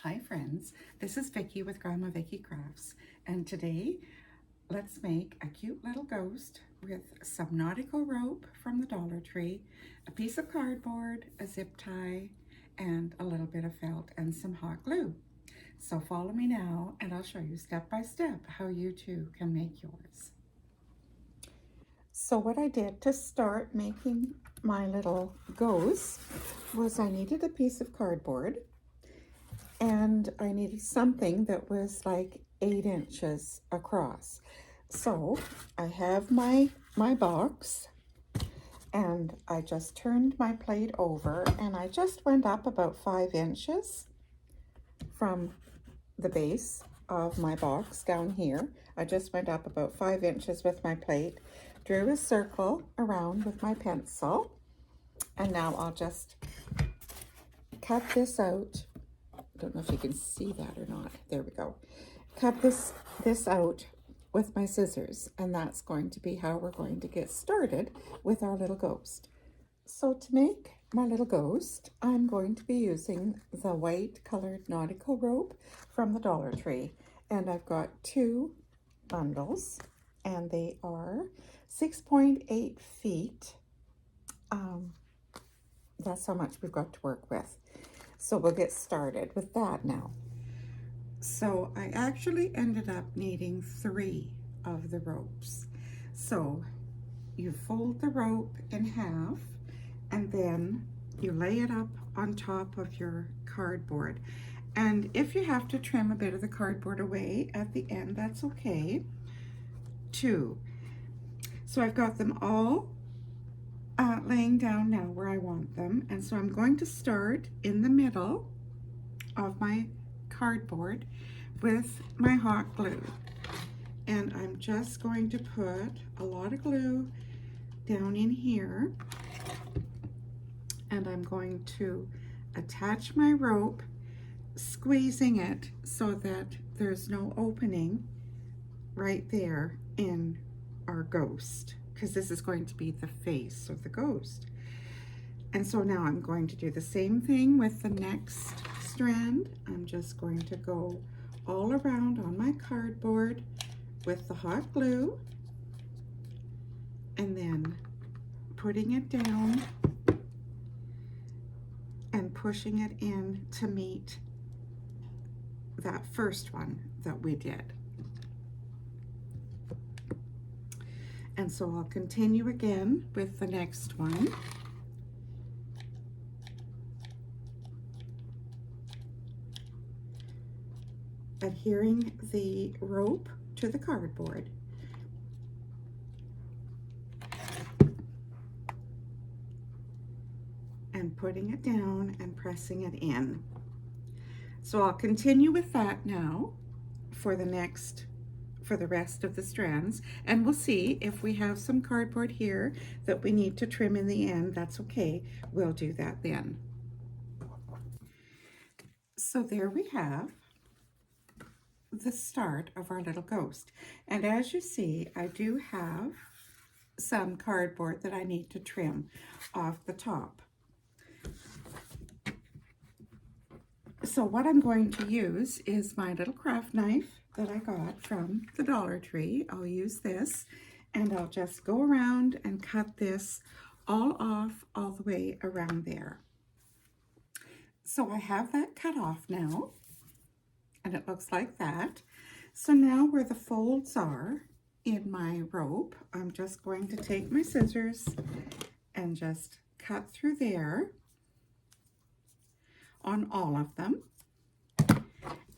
Hi friends, this is Vicki with Gramma Vicki Crafts, and today let's make a cute little ghost with some nautical rope from the Dollar Tree, a piece of cardboard, a zip tie, and a little bit of felt and some hot glue. So follow me now and I'll show you step by step how you too can make yours. So what I did to start making my little ghost was I needed a piece of cardboard and I needed something that was like 8 inches across. So I have my box, and I just turned my plate over and I just went up about 5 inches from the base of my box down here. I just went up about 5 inches with my plate, drew a circle around with my pencil, and now I'll just cut this out. I don't know if you can see that or not. There we go. Cut this out with my scissors, and that's going to be how we're going to get started with our little ghost. So to make my little ghost, I'm going to be using the white colored nautical rope from the Dollar Tree, and I've got 2 bundles, and they are 6.8 feet. That's how much we've got to work with. So we'll get started with that now. So I actually ended up needing 3 of the ropes. So you fold the rope in half and then you lay it up on top of your cardboard. And if you have to trim a bit of the cardboard away at the end, that's okay too. So I've got them all laying down now where I want them. And so I'm going to start in the middle of my cardboard with my hot glue. And I'm just going to put a lot of glue down in here. And I'm going to attach my rope, squeezing it so that there's no opening right there in our ghost, because this is going to be the face of the ghost. And so now I'm going to do the same thing with the next strand. I'm just going to go all around on my cardboard with the hot glue and then putting it down and pushing it in to meet that first one that we did. And so I'll continue again with the next one. Adhering the rope to the cardboard. And putting it down and pressing it in. So I'll continue with that now for the rest of the strands, and we'll see if we have some cardboard here that we need to trim in the end. That's okay, we'll do that then. So there we have the start of our little ghost, and as you see, I do have some cardboard that I need to trim off the top. So what I'm going to use is my little craft knife that I got from the Dollar Tree. I'll use this and I'll just go around and cut this all off all the way around there. So I have that cut off now, and it looks like that. So now where the folds are in my rope, I'm just going to take my scissors and just cut through there on all of them.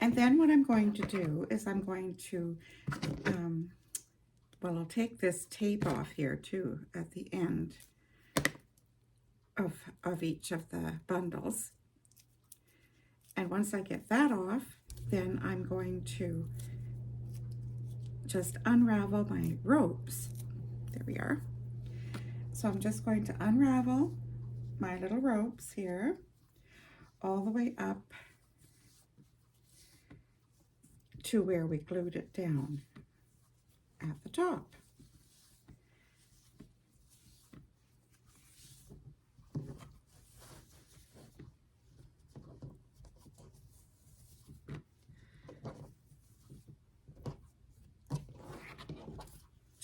And then what I'm going to do is I'm going to, well, I'll take this tape off here too at the end of each of the bundles. And once I get that off, then I'm going to just unravel my ropes. There we are. So I'm just going to unravel my little ropes here all the way up to where we glued it down at the top.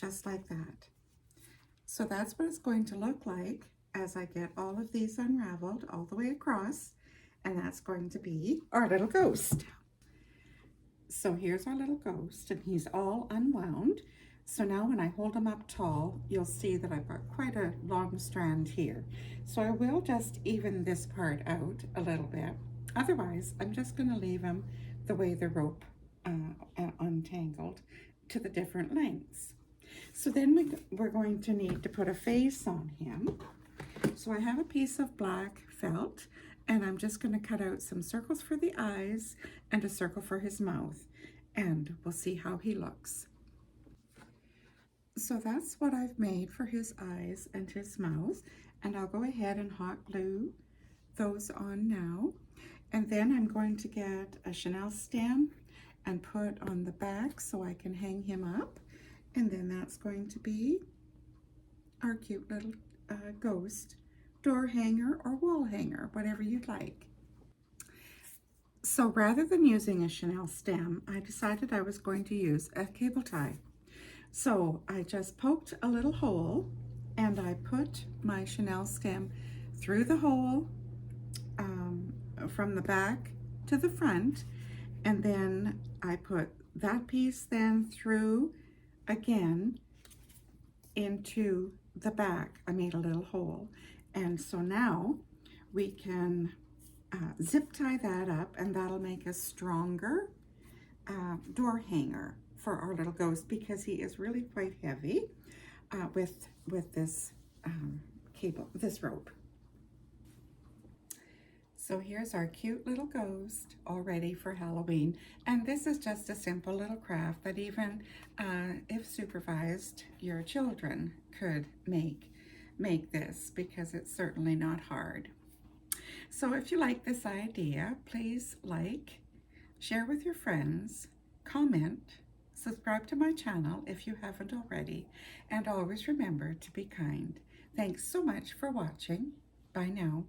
just like that. So that's what it's going to look like as I get all of these unraveled all the way across, and that's going to be our little ghost. So here's our little ghost, and he's all unwound. So now when I hold him up tall, you'll see that I've got quite a long strand here. So I will just even this part out a little bit. Otherwise, I'm just going to leave him the way the rope untangled to the different lengths. So then we're going to need to put a face on him. So I have a piece of black felt, and I'm just going to cut out some circles for the eyes and a circle for his mouth, and we'll see how he looks. So that's what I've made for his eyes and his mouth, and I'll go ahead and hot glue those on now. And then I'm going to get a chenille stem and put on the back so I can hang him up. And then that's going to be our cute little ghost door hanger or wall hanger, whatever you'd like. So rather than using a chenille stem, I decided I was going to use a cable tie. So I just poked a little hole and I put my chenille stem through the hole from the back to the front, and then I put that piece then through again into the back. I made a little hole, and so now we can zip tie that up, and that'll make a stronger door hanger for our little ghost, because he is really quite heavy with this cable, this rope. So here's our cute little ghost all ready for Halloween. And this is just a simple little craft that even if supervised, your children could make this, because it's certainly not hard. So if you like this idea, please like, share with your friends, comment, subscribe to my channel if you haven't already, and always remember to be kind. Thanks so much for watching. Bye now.